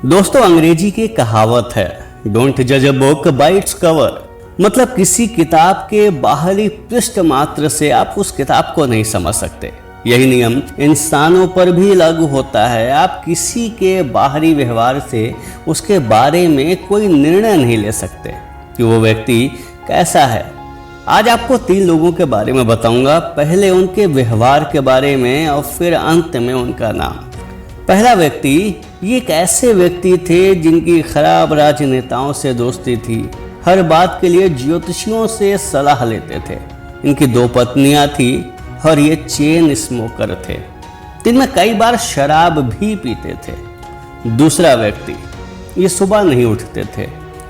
दोस्तों, अंग्रेजी की कहावत है, डोंट जज a book by its cover. मतलब किसी किताब के बाहरी पृष्ठ मात्र से आप उस किताब को नहीं समझ सकते। यही नियम इंसानों पर भी लागू होता है। आप किसी के बाहरी व्यवहार से उसके बारे में कोई निर्णय नहीं ले सकते कि वो व्यक्ति कैसा है। आज आपको 3 लोगों के बारे में बताऊंगा, पहले उनके व्यवहार के बारे में और फिर अंत में उनका नाम। पहला व्यक्ति, ये एक ऐसे व्यक्ति थे जिनकी खराब राजनेताओं से दोस्ती थी। हर बात के लिए ज्योतिषियों से सलाह लेते थे। इनकी 2 पत्नियां थी और ये चेन स्मोकर थे। दिन में कई बार शराब भी पीते थे। दूसरा व्यक्ति, ये सुबह नहीं उठते थे।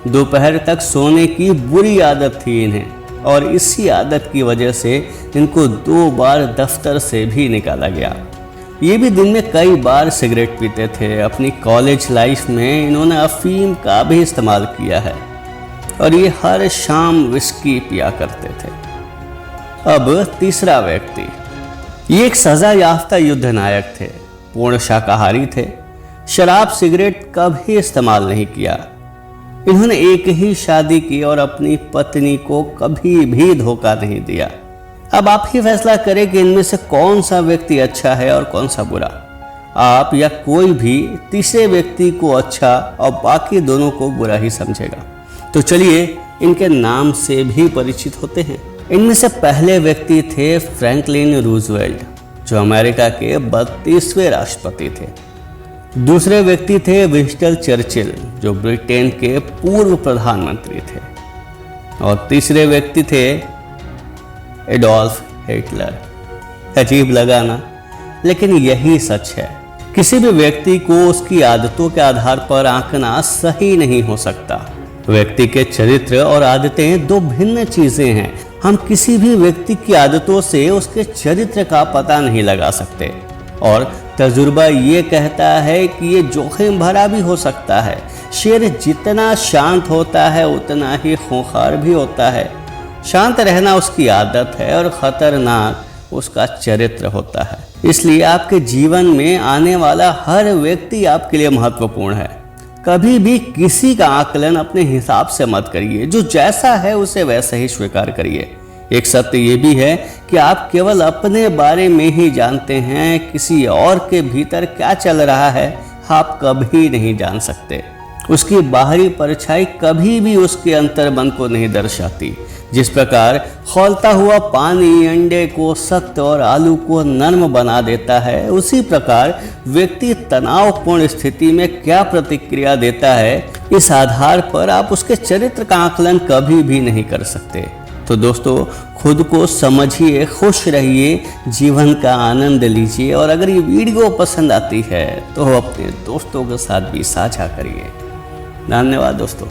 दोपहर तक सोने की बुरी आदत थी इन्हें, और इसी आदत की वजह से इनको 2 बार दफ्तर से भी निकाला गया। ये भी दिन में कई बार सिगरेट पीते थे। अपनी कॉलेज लाइफ में इन्होंने अफीम का भी इस्तेमाल किया है और ये हर शाम विस्की पिया करते थे। अब तीसरा व्यक्ति, ये एक सजा याफ्ता युद्ध नायक थे। पूर्ण शाकाहारी थे। शराब सिगरेट कभी इस्तेमाल नहीं किया। इन्होंने एक ही शादी की और अपनी पत्नी को कभी भी धोखा नहीं दिया। अब आप ही फैसला करें कि इनमें से कौन सा व्यक्ति अच्छा है और कौन सा बुरा। आप या कोई भी तीसरे व्यक्ति को अच्छा और बाकी दोनों को बुरा ही समझेगा। तो चलिए इनके नाम से भी परिचित होते हैं। इनमें से पहले व्यक्ति थे फ्रैंकलिन रूजवेल्ट, जो अमेरिका के 32वें राष्ट्रपति थे। दूसरे व्यक्ति थे विंस्टन चर्चिल, जो ब्रिटेन के पूर्व प्रधानमंत्री थे। और तीसरे व्यक्ति थे एडोल्फ हिटलर। अजीब लगा ना, लेकिन यही सच है। किसी भी व्यक्ति को उसकी आदतों के आधार पर आंकना सही नहीं हो सकता। व्यक्ति के चरित्र और आदतें 2 भिन्न चीजें हैं। हम किसी भी व्यक्ति की आदतों से उसके चरित्र का पता नहीं लगा सकते, और तजुर्बा ये कहता है कि ये जोखिम भरा भी हो सकता है। शेर जितना शांत होता है उतना ही खूंखार भी होता है। शांत रहना उसकी आदत है और खतरनाक उसका चरित्र होता है। इसलिए आपके जीवन में आने वाला हर व्यक्ति आपके लिए महत्वपूर्ण है। कभी भी किसी का आकलन अपने हिसाब से मत करिए। जो जैसा है उसे वैसा ही स्वीकार करिए। एक सत्य ये भी है कि आप केवल अपने बारे में ही जानते हैं। किसी और के भीतर क्या चल रहा है आप कभी नहीं जान सकते। उसकी बाहरी परछाई कभी भी उसके अंतर्मन को नहीं दर्शाती। जिस प्रकार खौलता हुआ पानी अंडे को सख्त और आलू को नरम बना देता है, उसी प्रकार व्यक्ति तनावपूर्ण स्थिति में क्या प्रतिक्रिया देता है, इस आधार पर आप उसके चरित्र का आकलन कभी भी नहीं कर सकते। तो दोस्तों, खुद को समझिए, खुश रहिए, जीवन का आनंद लीजिए, और अगर ये वीडियो पसंद आती है तो अपने दोस्तों के साथ भी साझा करिए। धन्यवाद दोस्तों।